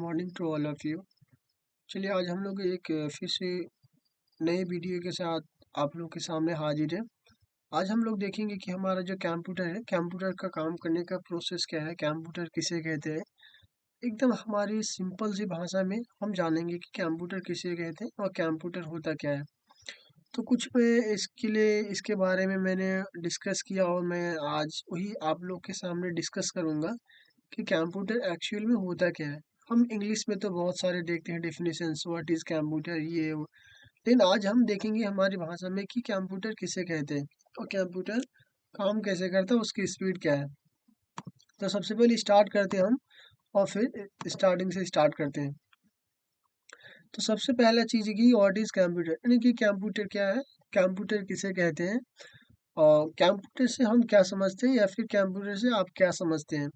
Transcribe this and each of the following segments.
Morning to all of you. चलिए आज हम लोग एक फिर से नए वीडियो के साथ आप लोग के सामने हाजिर है। आज हम लोग देखेंगे कि हमारा जो कंप्यूटर है, कंप्यूटर का काम करने का प्रोसेस क्या है, कंप्यूटर किसे कहते हैं। एकदम हमारी सिंपल सी भाषा में हम जानेंगे कि कंप्यूटर किसे कहते हैं और कंप्यूटर होता क्या है। तो कुछ मैं इसके लिए इसके बारे में मैंने डिस्कस किया और मैं आज वही आप लोग के सामने डिस्कस करूँगा कि कंप्यूटर एक्चुअल में होता क्या है। हम इंग्लिश में तो बहुत सारे देखते हैं डेफिनेशंस, व्हाट इज कंप्यूटर, ये वो। लेकिन आज हम देखेंगे हमारी भाषा में कि कंप्यूटर किसे कहते हैं और कंप्यूटर काम कैसे करता है, उसकी स्पीड क्या है। तो सबसे पहले स्टार्ट करते हैं हम और फिर स्टार्टिंग से स्टार्ट करते हैं। तो सबसे पहला चीज़ है कि व्हाट इज कंप्यूटर, यानी कि कंप्यूटर क्या है, कंप्यूटर किसे कहते हैं और कंप्यूटर से हम क्या समझते हैं या फिर कंप्यूटर से आप क्या समझते हैं।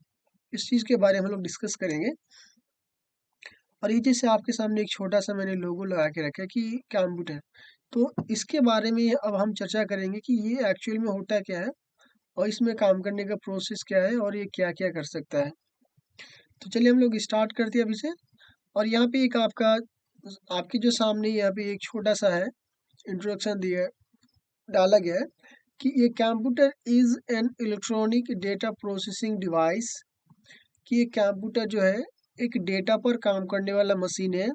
इस चीज़ के बारे में हम लोग डिस्कस करेंगे। और ये जैसे आपके सामने एक छोटा सा मैंने लोगो लगा के रखा है कि कंप्यूटर, तो इसके बारे में अब हम चर्चा करेंगे कि ये एक्चुअल में होता क्या है और इसमें काम करने का प्रोसेस क्या है और ये क्या क्या कर सकता है। तो चलिए हम लोग स्टार्ट करते हैं अभी से। और यहाँ पे एक आपके जो सामने यहाँ पे एक छोटा सा है इंट्रोडक्शन दिया डाला गया है कि ये computer is an electronic data processing device, कि ये कंप्यूटर जो है एक डेटा पर काम करने वाला मशीन है।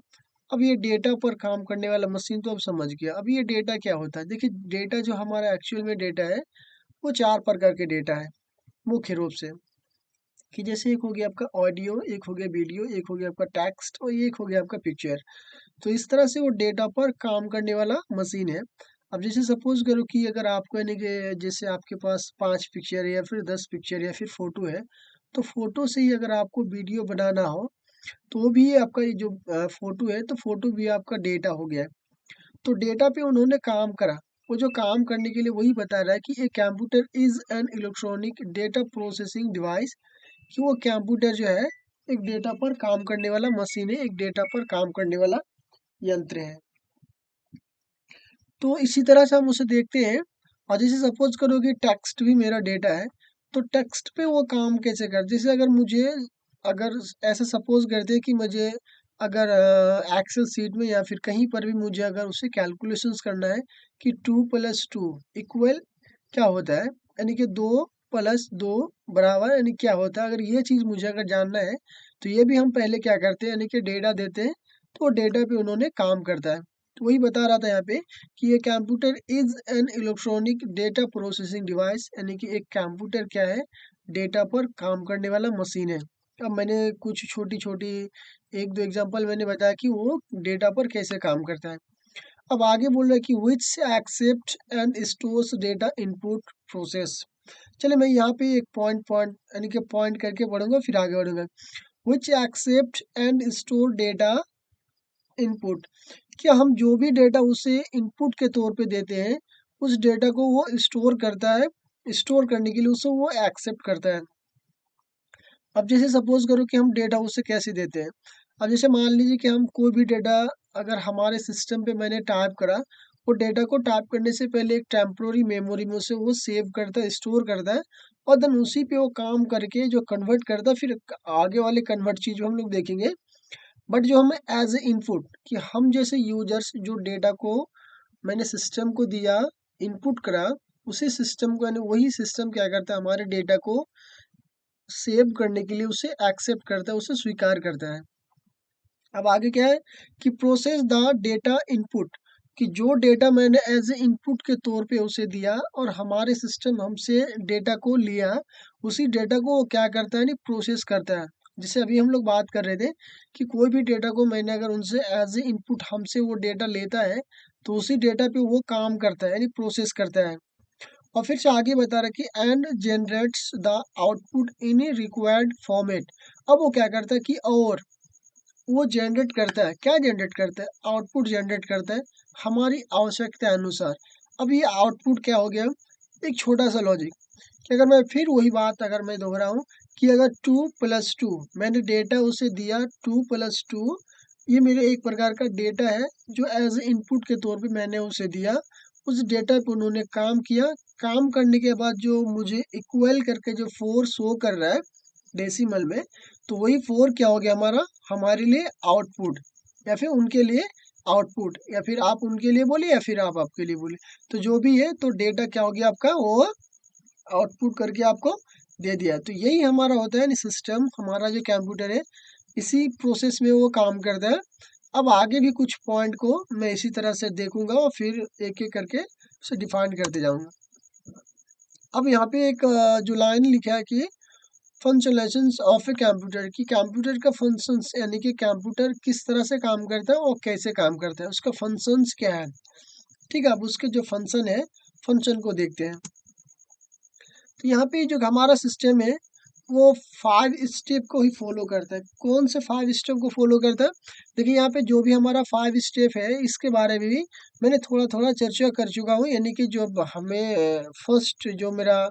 अब ये डेटा पर काम करने वाला मशीन तो अब समझ गया। अब ये डेटा क्या होता है, देखिए डेटा जो हमारा एक्चुअल में डेटा है वो चार प्रकार के डेटा है मुख्य रूप से। कि जैसे एक हो गया आपका ऑडियो, एक हो गया वीडियो, एक हो गया आपका टेक्स्ट और एक हो गया आपका पिक्चर। तो इस तरह से वो डेटा पर काम करने वाला मशीन है। अब जैसे सपोज करो कि अगर आपको यानी कि जैसे आपके पास 5 पिक्चर है या फिर 10 पिक्चर या फिर फोटो है, तो फोटो से ही अगर आपको वीडियो बनाना हो तो भी ये आपका ये जो फोटो है, तो फोटो भी आपका डेटा हो गया है। तो डेटा पे उन्होंने काम करा, वो जो काम करने के लिए वही बता रहा है कि ए computer is an electronic data processing device, कि वो कंप्यूटर जो है एक डेटा पर काम करने वाला मशीन है, एक डेटा पर काम करने वाला यंत्र है। तो इसी तरह से हम उसे देखते हैं। और जैसे सपोज करो कि टेक्स्ट भी मेरा डेटा है, तो टेक्स्ट पे वो काम कैसे कर, जैसे अगर ऐसा सपोज करते हैं कि मुझे अगर एक्सेल सीट में या फिर कहीं पर भी मुझे अगर उसे कैलकुलेशंस करना है कि 2 + 2 इक्वल क्या होता है, यानी कि 2 + 2 बराबर यानी क्या होता है, अगर ये चीज़ मुझे अगर जानना है तो ये भी हम पहले क्या करते हैं, यानी कि डेटा देते हैं। तो डेटा पे उन्होंने काम करता है। तो वही बता रहा था यहाँ पे कि ये computer is an electronic data processing device, यानी कि एक कंप्यूटर क्या है, डेटा पर काम करने वाला मशीन है। अब मैंने कुछ छोटी छोटी एक दो एग्जांपल मैंने बताया कि वो डेटा पर कैसे काम करता है। अब आगे बोल रहा है कि which accept and stores data input process. चलिए मैं यहाँ पे एक पॉइंट पॉइंट यानी कि पॉइंट करके पढ़ूंगा फिर आगे बढ़ूंगा। Which accept and store data input, क्या हम जो भी डेटा उसे इनपुट के तौर पे देते हैं, उस डेटा को वो स्टोर करता है। स्टोर करने के लिए उसे वो एक्सेप्ट करता है। अब जैसे सपोज करो कि हम डेटा उसे कैसे देते हैं। अब जैसे मान लीजिए कि हम कोई भी डेटा अगर हमारे सिस्टम पे मैंने टाइप करा, वो डेटा को टाइप करने से पहले एक टेम्पोररी मेमोरी में उसे वो सेव करता है, स्टोर करता है। और देन उसी पे वो काम करके जो कन्वर्ट करता है, फिर आगे वाले कन्वर्ट चीज हम लोग देखेंगे। बट जो हम एज ए इनपुट, कि हम जैसे यूजर्स जो डेटा को मैंने सिस्टम को दिया, इनपुट करा, उसी सिस्टम को यानी वही सिस्टम क्या करता है, हमारे डेटा को सेव करने के लिए उसे एक्सेप्ट करता है, उसे स्वीकार करता है। अब आगे क्या है कि प्रोसेस द डेटा इनपुट, कि जो डेटा मैंने एज ए इनपुट के तौर पे उसे दिया और हमारे सिस्टम हमसे डेटा को लिया, उसी डेटा को वो क्या करता है, यानी प्रोसेस करता है। जैसे अभी हम लोग बात कर रहे थे कि कोई भी डेटा को मैंने अगर उनसे एज ए इनपुट हमसे वो डेटा लेता है, तो उसी डेटा पे वो काम करता है, यानी प्रोसेस करता है। और फिर से आगे बता रहा है कि and generates the output in A required format. अब वो क्या करता है कि और वो जनरेट करता है, क्या जनरेट करता है, आउटपुट जनरेट करता है हमारी आवश्यकता अनुसार। अब ये आउटपुट क्या हो गया, एक छोटा सा लॉजिक, कि अगर मैं फिर वही बात अगर मैं दोहराऊं कि अगर 2 + 2 मैंने डेटा उसे दिया, 2 + 2 ये मेरे एक प्रकार का डेटा है जो एज ए इनपुट के तौर पे मैंने उसे दिया। उस डेटा पे उन्होंने काम किया, काम करने के बाद जो मुझे इक्वल करके जो 4 शो कर रहा है, डेसिमल में, तो वही 4 क्या हो गया हमारा, हमारे लिए आउटपुट, या फिर उनके लिए आउटपुट, या फिर आप उनके लिए बोलिए या फिर आप आपके लिए बोलिए, तो जो भी है तो डेटा क्या हो गया आपका, वो आउटपुट करके आपको दे दिया। तो यही हमारा होता है सिस्टम, हमारा जो कंप्यूटर है इसी प्रोसेस में वो काम करता है। अब आगे भी कुछ पॉइंट को मैं इसी तरह से देखूंगा और फिर एक एक करके उसे डिफाइन करते जाऊंगा। अब यहाँ पे एक जो लाइन लिखा है कि फंक्शनलाइजेशंस ऑफ ए कंप्यूटर, कि कंप्यूटर का फंक्शंस यानी कि कंप्यूटर किस तरह से काम करता है और कैसे काम करता है, उसका फंक्शंस क्या है। ठीक है, अब उसके जो फंक्शन है, फंक्शन को देखते हैं। तो यहाँ पे जो हमारा सिस्टम है वो 5 स्टेप को ही फॉलो करता है। कौन से 5 स्टेप को फॉलो करता है? देखिए यहाँ पे जो भी हमारा 5 स्टेप है इसके बारे में भी मैंने थोड़ा थोड़ा चर्चा कर चुका हूँ, यानी कि जो हमें फर्स्ट जो मेरा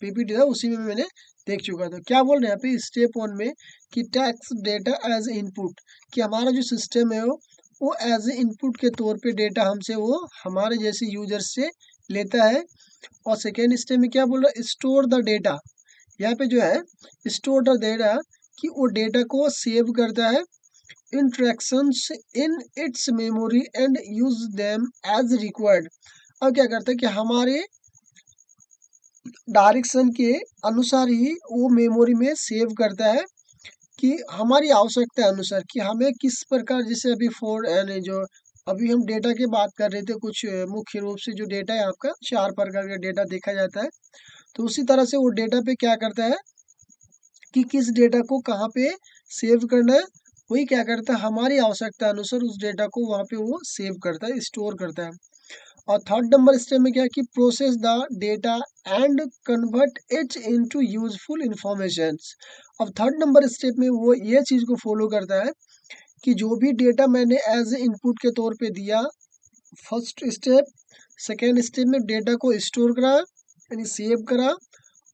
पीपीटी था उसी में मैंने देख चुका था। क्या बोल रहे हैं यहाँ पे स्टेप 1 में कि टेक्स्ट डेटा एज इनपुट, कि हमारा जो सिस्टम है वो एज ए इनपुट के तौर पे डेटा हमसे वो हमारे जैसे यूजर से लेता है। और सेकेंड स्टेप में क्या बोल रहा है, स्टोर द डेटा, यहाँ पे जो है स्टोर द डेटा, कि वो डेटा को सेव करता है interactions in its memory and use them as required. अब क्या करता है कि हमारे डायरेक्शन के अनुसार ही वो मेमोरी में सेव करता है, कि हमारी आवश्यकता अनुसार कि हमें किस प्रकार, जैसे अभी फोर यानी जो अभी हम डेटा की बात कर रहे थे, कुछ मुख्य रूप से जो डेटा है आपका 4 प्रकार का डेटा देखा जाता है। तो उसी तरह से वो डेटा पे क्या करता है कि किस डेटा को कहाँ पे सेव करना है, वही क्या करता है हमारी आवश्यकता अनुसार उस डेटा को वहाँ पे वो सेव करता है, स्टोर करता है। और थर्ड नंबर स्टेप में क्या है कि process the data and convert it into useful informations. अब थर्ड नंबर स्टेप में वो ये चीज़ को फॉलो करता है कि जो भी डेटा मैंने एज ए इनपुट के तौर पे दिया, फर्स्ट स्टेप, सेकेंड स्टेप में डेटा को स्टोर करा यानी सेव करा,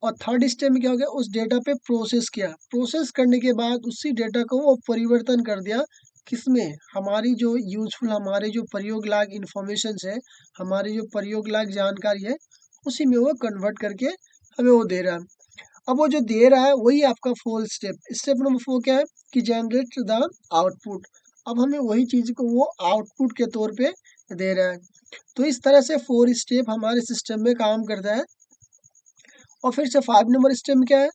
और थर्ड स्टेप में क्या हो गया, उस डेटा पे प्रोसेस किया, प्रोसेस करने के बाद उसी डेटा को वो परिवर्तन कर दिया किसमें, हमारी जो यूजफुल, हमारे जो प्रयोग लायक इंफॉर्मेशन है, हमारी जो प्रयोग लायक जानकारी है, उसी में वो कन्वर्ट करके हमें वो दे रहा है। अब वो जो दे रहा है वही आपका फोर्थ स्टेप, स्टेप नंबर 4 क्या है कि जनरेट द आउटपुट। अब हमें वही चीज़ को वो आउटपुट के तौर पे दे रहा है। तो इस तरह से 4 स्टेप हमारे सिस्टम में काम करता है। और फिर से 5 नंबर स्टेप में क्या है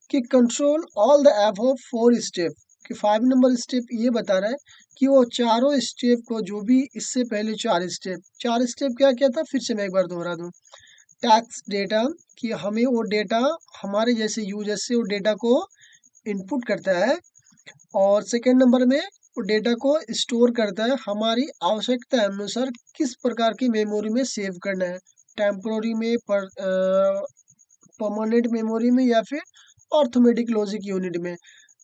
कि control all the above 4 step, कि 5 नंबर स्टेप ये बता रहा है कि वो चारों स्टेप को, जो भी इससे पहले 4 स्टेप क्या क्या था, फिर से मैं एक बार दोहरा दूँ। टैक्स डेटा, कि हमें वो डेटा हमारे जैसे यूजर से वो डेटा को इनपुट करता है, और सेकेंड नंबर में वो डेटा को स्टोर करता है हमारी आवश्यकता अनुसार किस प्रकार की मेमोरी में सेव करना है, टेम्पोररी में, परमानेंट मेमोरी में, या फिर अर्थमेटिक लॉजिक यूनिट में।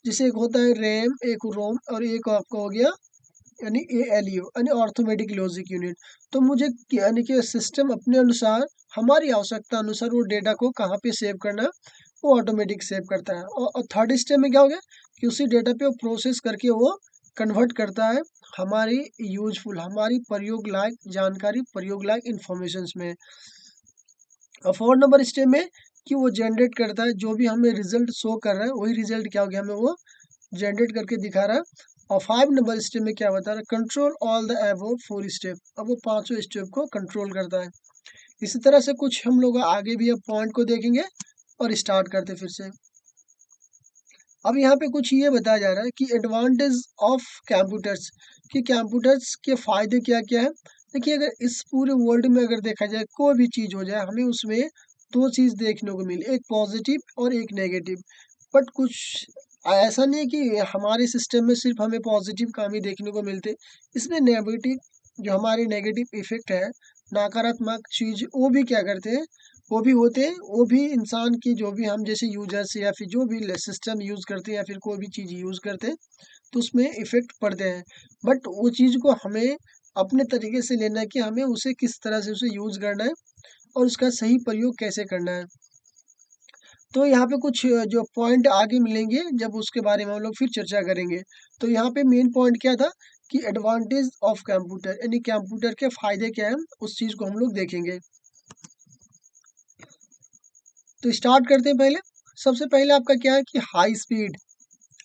जिसे एक होता है रैम, एक रोम, और एक आपका हो गया यानी ALU यानी अर्थमेटिक लॉजिक यूनिट। तो मुझे यानी कि सिस्टम अपने अनुसार, हमारी आवश्यकता अनुसार वो डेटा को कहाँ पे सेव करना है वो ऑटोमेटिक सेव करता है। और थर्ड स्टेप में क्या हो गया कि उसी डेटा पे वो प्रोसेस करके वो कन्वर्ट करता है हमारी यूजफुल, हमारी प्रयोग लायक जानकारी, प्रयोग लायक इंफॉर्मेशंस में। और 4 नंबर स्टेप में कि वो जनरेट करता है, जो भी हमें रिजल्ट शो कर रहा है वही रिजल्ट क्या हो गया, हमें वो जनरेट करके दिखा रहा है। और 5 नंबर स्टेप में क्या बता रहा है, control all the above 4 step, अब वो पांचों स्टेप को कंट्रोल करता है। इसी तरह से कुछ हम लोग आगे भी अब पॉइंट को देखेंगे और स्टार्ट करते फिर से। अब यहाँ पे कुछ ये बताया जा रहा है कि एडवांटेज ऑफ कंप्यूटर्स, कि कंप्यूटर्स के फायदे क्या क्या है। देखिए, अगर इस पूरे वर्ल्ड में अगर देखा जाए कोई भी चीज़ हो जाए, हमें उसमें दो चीज़ देखने को मिले, एक पॉजिटिव और एक नेगेटिव। बट कुछ ऐसा नहीं है कि हमारे सिस्टम में सिर्फ हमें पॉजिटिव काम ही देखने को मिलते, इसमें नेगेटिव, जो हमारे नेगेटिव इफेक्ट है, नकारात्मक चीज, वो भी क्या करते हैं, वो भी होते हैं, वो भी इंसान की, जो भी हम जैसे यूजर्स या फिर जो भी सिस्टम यूज करते हैं या फिर कोई भी चीज यूज करते हैं, तो उसमें इफेक्ट पड़ते हैं। बट वो चीज को हमें अपने तरीके से लेना है कि हमें उसे किस तरह से उसे यूज करना है और उसका सही प्रयोग कैसे करना है। तो यहाँ पे कुछ जो पॉइंट आगे मिलेंगे जब उसके बारे में हम लोग फिर चर्चा करेंगे। तो यहाँ पे मेन पॉइंट क्या था कि एडवांटेज ऑफ कंप्यूटर, यानी कंप्यूटर के फायदे क्या हैं, उस चीज को हम लोग देखेंगे। तो स्टार्ट करते हैं पहले। सबसे पहले आपका क्या है कि हाई स्पीड।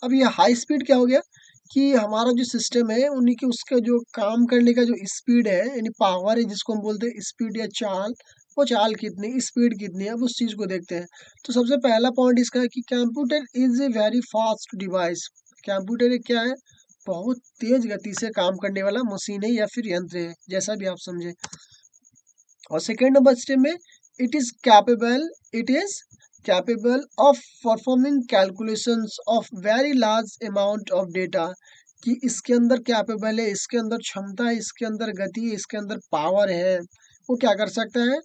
अब ये हाई स्पीड क्या हो गया कि हमारा जो सिस्टम है उन्हीं के उसका जो काम करने का जो स्पीड है यानी पावर है जिसको हम बोलते हैं स्पीड या चाल, वो चाल कितनी स्पीड कितनी है अब उस चीज़ को देखते हैं। तो सबसे पहला पॉइंट इसका है कि computer is a very fast device. Computer एक क्या है, बहुत तेज गति से काम करने वाला मशीन है या फिर यंत्र है, जैसा भी आप समझे। और सेकेंड नंबर स्टेप में it is capable, it is capable of performing calculations of very large amount of data. कि इसके अंदर कैपेबल है, इसके अंदर क्षमता है, इसके अंदर गति है, इसके अंदर पावर है। वो क्या कर सकता है,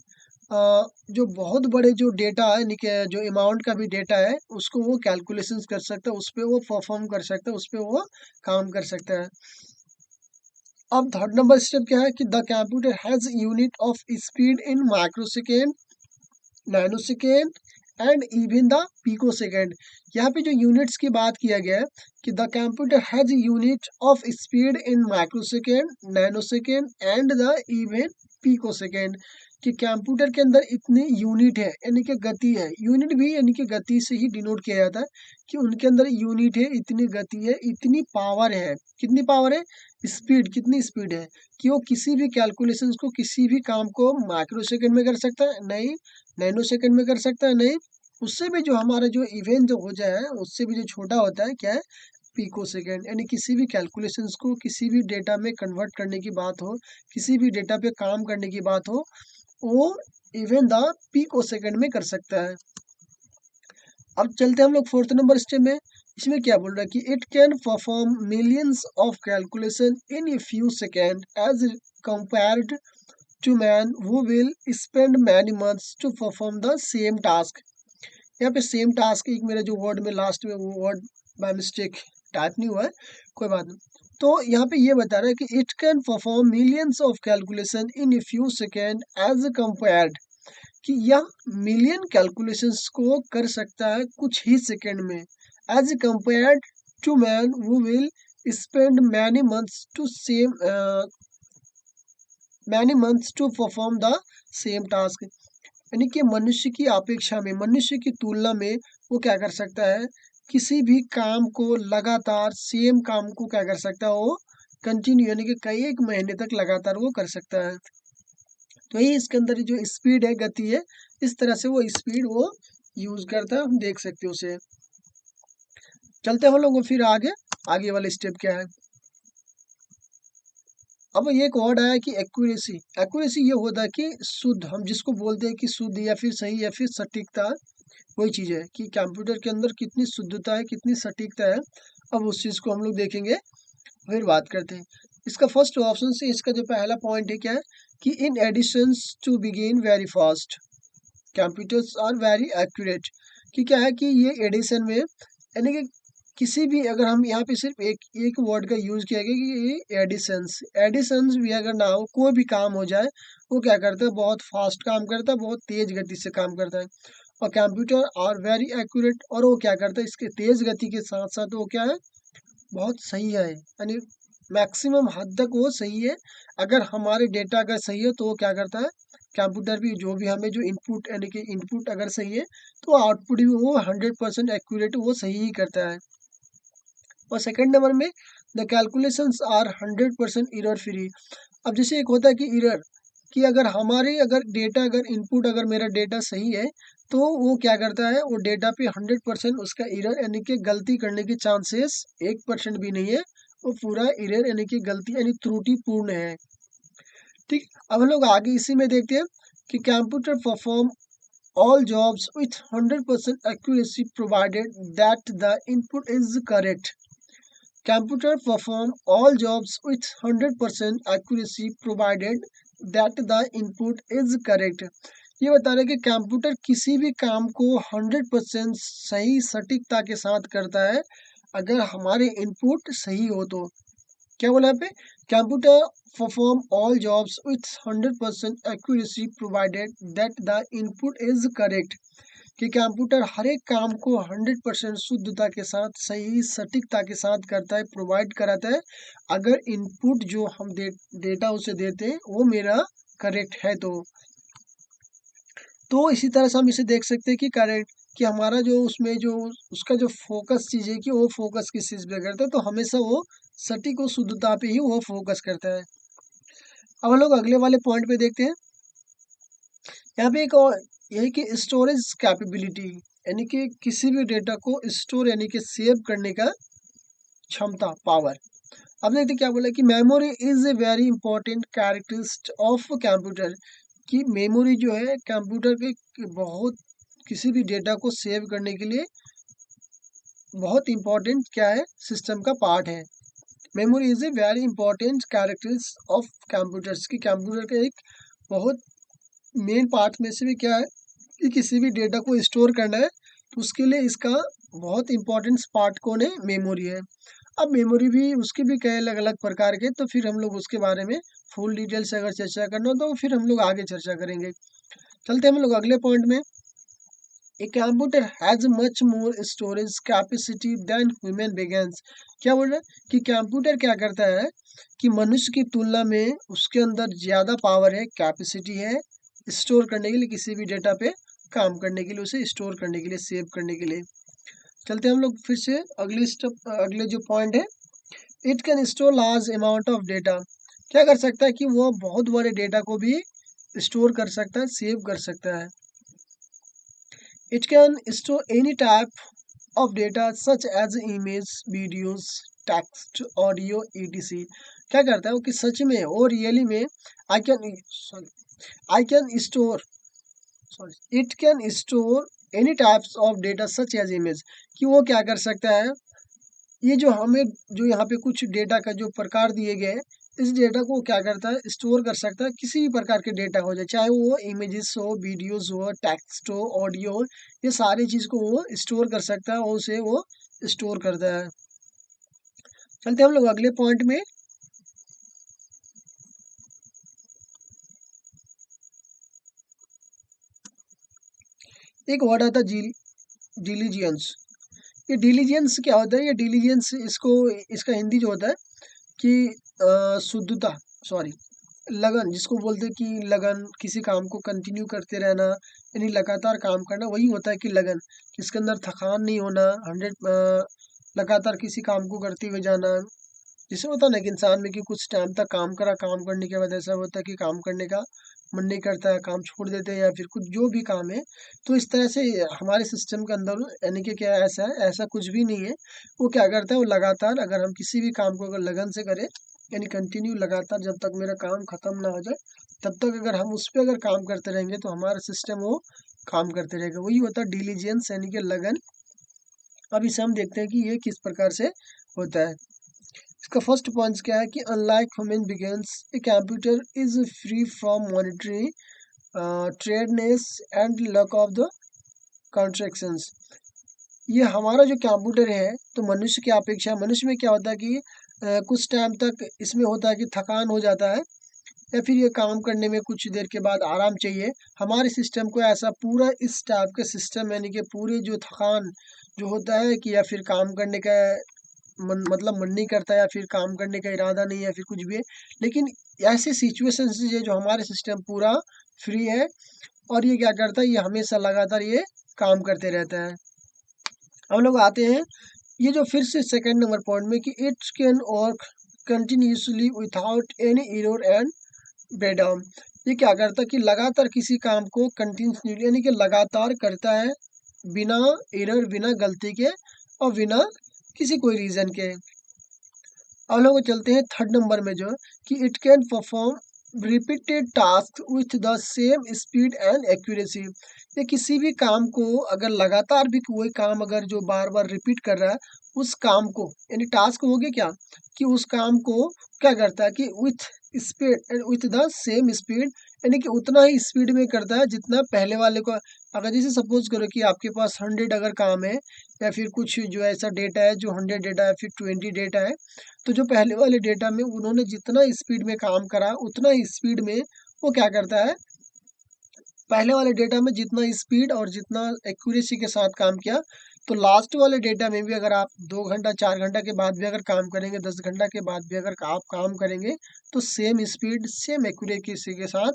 जो बहुत बड़े जो डेटा है यानी कि जो अमाउंट का भी डेटा है उसको वो कैलकुलेशंस कर सकता है, उस पर वो परफॉर्म कर सकता है, उस पर वो काम कर सकता है। अब थर्ड नंबर स्टेप क्या है कि the computer has unit of speed in microsecond, nanosecond and even the picosecond. यहाँ पे जो यूनिट्स की बात किया गया है कि the computer has unit of speed in microsecond, nanosecond and the even picosecond. कि कंप्यूटर के अंदर इतनी यूनिट है यानी कि गति है, यूनिट भी यानी कि गति से ही डिनोट किया जाता है कि उनके अंदर यूनिट है, इतनी गति है, इतनी पावर है। कितनी पावर है, स्पीड, कितनी स्पीड है कि वो किसी भी कैलकुलेशंस को, किसी भी काम को माइक्रो सेकंड में कर सकता है, नहीं नैनो सेकंड में कर सकता है, नहीं उससे भी जो हमारा जो इवेंट जो हो जाए उससे भी जो छोटा होता है क्या है, पिको सेकंड। यानी किसी भी कैलकुलेशंस को किसी भी डेटा में कन्वर्ट करने की बात हो, किसी भी डेटा पे काम करने की बात हो, वो इवन द पिको सेकंड में कर सकता है। अब चलते हैं हम लोग फोर्थ नंबर स्टेप में। इसमें क्या बोल रहा है कि it can perform millions of calculation in a few second as compared to man who will spend many months to perform the same task. यहाँ पे सेम टास्क एक मेरा जो वर्ड में लास्ट में वो वर्ड बाय मिस्टेक टाइप नहीं हुआ है, कोई बात नहीं। तो यहाँ पे ये बता रहा है कि it can perform millions of calculation in a few second as compared. कि यह मिलियन कैलकुलेशंस को कर सकता है कुछ ही सेकंड में, as compared to man who will spend many months to perform the same task. यानी कि मनुष्य की अपेक्षा में, मनुष्य की तुलना में वो क्या कर सकता है, किसी भी काम को लगातार सेम काम को क्या कर सकता है, वो कंटिन्यू यानी कि कई एक महीने तक लगातार वो कर सकता है। तो ये इसके अंदर जो स्पीड है, गति है, इस तरह से वो स्पीड वो यूज करता है, हम देख सकते हो उसे। चलते हम लोग फिर आगे, आगे वाला स्टेप क्या है। अब ये एक वर्ड आया कि एक्यूरेसी। एक्यूरेसी ये होता है कि शुद्ध, हम जिसको बोलते हैं कि शुद्ध या फिर सही या फिर सटीकता, वही चीज़ है कि कंप्यूटर के अंदर कितनी शुद्धता है, कितनी सटीकता है। अब उस चीज़ को हम लोग देखेंगे, फिर बात करते हैं। इसका फर्स्ट ऑप्शन से इसका जो पहला पॉइंट है क्या है कि इन एडिशन टू बिगिन very fast computers are very accurate. कि क्या है कि ये एडिशन में यानी कि किसी भी, अगर हम यहाँ पे सिर्फ एक एक वर्ड का यूज किया गया कि ये एडिशंस, एडिशंस भी अगर ना हो, कोई भी काम हो जाए, वो क्या करता है, बहुत फास्ट काम करता है, बहुत तेज गति से काम करता है। और कंप्यूटर आर वेरी एक्यूरेट, और वो क्या करता है, इसके तेज गति के साथ साथ वो क्या है, बहुत सही है, यानी मैक्सिमम हद तक वो सही है। अगर हमारे डेटा अगर सही है तो वो क्या करता है, कंप्यूटर भी जो भी हमें जो इनपुट यानी कि इनपुट अगर सही है तो आउटपुट भी वो 100% एक्यूरेट वो सही ही करता है। और सेकंड नंबर में the calculations are 100% error free. अब जैसे एक होता है कि एरर, कि अगर हमारे अगर डेटा अगर इनपुट अगर मेरा डेटा सही है तो वो क्या करता है, वो डेटा पे 100% उसका एरर यानी कि गलती करने के चांसेस 1% भी नहीं है। वो पूरा एरर यानी कि गलती यानी त्रुटिपूर्ण है। ठीक, अब हम लोग आगे इसी में देखते हैं कि computer perform all jobs with 100% accuracy provided that the input is correct. Computer perform all jobs with 100% accuracy provided that the input is correct. ये बता रहे हैं कि कंप्यूटर किसी भी काम को 100% सही सटीकता के साथ करता है अगर हमारे इनपुट सही हो तो। क्या बोला यहाँ पे, computer perform all jobs with 100% accuracy provided that the input is correct. कि कंप्यूटर हर एक काम को 100% शुद्धता के साथ, सही सटीकता के साथ करता है, प्रोवाइड कराता है अगर इनपुट जो हम डेटा उसे देते हैं वो मेरा करेक्ट है तो। इसी तरह से हम इसे देख सकते हैं कि करेक्ट कि हमारा जो उसमें जो उसका जो फोकस चीज़ है कि वो फोकस किस चीज़ पे करता है, तो हमेशा वो सटीक और शुद्धता पे ही वो फोकस करता है। अब हम लोग अगले वाले पॉइंट पे देखते हैं। यहाँ पे एक और ये है कि स्टोरेज कैपेबिलिटी, यानी कि किसी भी डेटा को स्टोर यानी कि सेव करने का क्षमता, पावर। अब देखते हैं क्या बोला कि memory is a very important characteristic of computer, कि मेमोरी जो है कंप्यूटर के बहुत किसी भी डेटा को सेव करने के लिए बहुत इंपॉर्टेंट क्या है, सिस्टम का पार्ट है। Memory is a very important characteristic of computers, की कंप्यूटर का एक बहुत मेन पार्ट में से भी क्या है कि किसी भी डेटा को स्टोर करना है, तो उसके लिए इसका बहुत इंपॉर्टेंट पार्ट कौन है, मेमोरी है। अब मेमोरी भी उसके भी कई अलग अलग प्रकार के, तो फिर हम लोग उसके बारे में फुल डिटेल से अगर चर्चा करना हो तो फिर हम लोग आगे चर्चा करेंगे। चलते हैं हम लोग अगले पॉइंट में। A computer has much more storage capacity than human beings. क्या बोल रहा है कि कंप्यूटर क्या करता है कि मनुष्य की तुलना में उसके अंदर ज़्यादा पावर है, कैपेसिटी है स्टोर करने के लिए, किसी भी डेटा पे काम करने के लिए, उसे स्टोर करने के लिए, सेव करने के लिए। चलते हैं हम लोग फिर से अगले स्टेप, अगले जो पॉइंट है, it can store large amount of data. क्या कर सकता है कि वो बहुत बड़े डेटा को भी स्टोर कर सकता है, सेव कर सकता है। It can store any type of data such as image, videos, text, audio, etc। क्या करता है वो कि सच में और रियली में I can sorry I can store sorry it can store any types of data such as image, कि वो क्या कर सकता है, ये जो हमें जो यहाँ पे कुछ डेटा का जो प्रकार दिए गए हैं, इस डेटा को क्या करता है, स्टोर कर सकता है, किसी भी प्रकार के डेटा हो जाए, चाहे वो इमेजेस हो, वीडियोस हो, टेक्स्ट हो, ऑडियो हो, ये सारी चीज़ को वो स्टोर कर सकता है और उसे वो स्टोर करता है। चलते हैं हम लोग अगले पॉइंट में। एक वर्ड आता है डिलीजियंस। ये डिलीजियंस क्या होता है, ये डिलीजियंस इसको इसका हिंदी जो होता है कि शुद्धता, सॉरी लगन, जिसको बोलते हैं कि लगन, किसी काम को कंटिन्यू करते रहना, यानी लगातार काम करना, वही होता है कि लगन। इसके अंदर थकान नहीं होना, 100 लगातार किसी काम को करते हुए जाना। जैसे होता है ना कि इंसान में कि कुछ टाइम तक काम करा, काम करने के बाद ऐसा होता है कि काम करने का मन नहीं करता है, काम छोड़ देते हैं या फिर कुछ जो भी काम है। तो इस तरह से हमारे सिस्टम के अंदर यानी कि क्या ऐसा है, ऐसा कुछ भी नहीं है। वो क्या करता है, वो लगातार अगर हम किसी भी काम को अगर लगन से करें, यानी कंटिन्यू लगातार जब तक मेरा काम खत्म ना हो जाए, तब तक अगर हम उस पर अगर काम करते रहेंगे तो हमारा सिस्टम वो काम करते रहेगा। वही होता है डिलीजियंस यानी कि लगन। अब इसे हम देखते हैं कि ये किस प्रकार से होता है। इसका फर्स्ट पॉइंट क्या है कि unlike human beings, a computer is free from monotony tiredness and lack of the concentrations. ये हमारा जो कंप्यूटर है, तो मनुष्य की अपेक्षा मनुष्य में क्या होता है कि कुछ टाइम तक इसमें होता है कि थकान हो जाता है, या फिर ये काम करने में कुछ देर के बाद आराम चाहिए। हमारे सिस्टम को ऐसा पूरा इस टाइप का सिस्टम, यानी कि पूरे जो थकान जो होता है कि या फिर काम करने का मन, मतलब मन नहीं करता या फिर काम करने का इरादा नहीं है या फिर कुछ भी है, लेकिन ऐसे सिचुएशंस है जो हमारे सिस्टम पूरा फ्री है और ये क्या करता है, ये हमेशा लगातार ये काम करते रहता है। हम लोग आते हैं ये जो फिर से सेकंड नंबर पॉइंट में कि it can work continuously without any error and breakdown. ये क्या करता है कि लगातार किसी काम को कंटिन्यूसली यानी कि लगातार करता है, बिना एरर, बिना गलती के और बिना किसी कोई रीजन के। अब लोग चलते हैं थर्ड नंबर में जो कि it can perform repeated task with the same speed and accuracy. ये किसी भी काम को अगर लगातार भी कोई काम अगर जो बार बार रिपीट कर रहा है, उस काम को यानी टास्क हो गया क्या, कि उस काम को क्या करता है कि with speed with the same speed, यानी कि उतना ही स्पीड में करता है जितना पहले वाले को। अगर जैसे सपोज करो कि आपके पास 100 अगर काम है या फिर कुछ जो ऐसा डेटा है जो 100 डेटा है फिर 20 डेटा है, तो जो पहले वाले डेटा में उन्होंने जितना स्पीड में काम करा उतना ही स्पीड में वो क्या करता है, पहले वाले डेटा में जितना स्पीड और जितना एक्यूरेसी के साथ काम किया, तो लास्ट वाले डेटा में भी अगर आप 2 घंटा 4 घंटा के बाद भी अगर काम करेंगे, 10 घंटा के बाद भी अगर आप काम करेंगे, तो सेम स्पीड सेम एक्यूरेसी के साथ,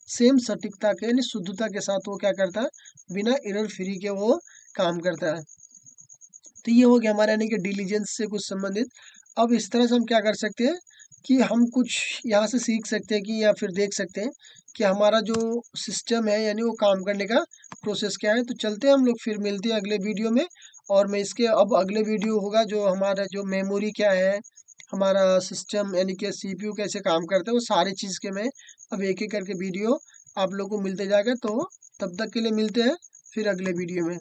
सेम सटीकता के यानी शुद्धता के साथ वो क्या करता है, बिना एरर फ्री के वो काम करता है। तो ये हो गया हमारा यानी कि डिलीजेंस से कुछ संबंधित। अब इस तरह से हम क्या कर सकते हैं कि हम कुछ यहाँ से सीख सकते हैं कि या फिर देख सकते हैं कि हमारा जो सिस्टम है यानी वो काम करने का प्रोसेस क्या है। तो चलते हैं हम लोग, फिर मिलते हैं अगले वीडियो में। और मैं इसके अब अगले वीडियो होगा जो हमारा जो मेमोरी क्या है, हमारा सिस्टम यानी कि सीपीयू कैसे काम करता है, वो सारी चीज़ के मैं अब एक एक करके वीडियो आप लोग को मिलते जाएगा। तो तब तक के लिए मिलते हैं फिर अगले वीडियो में।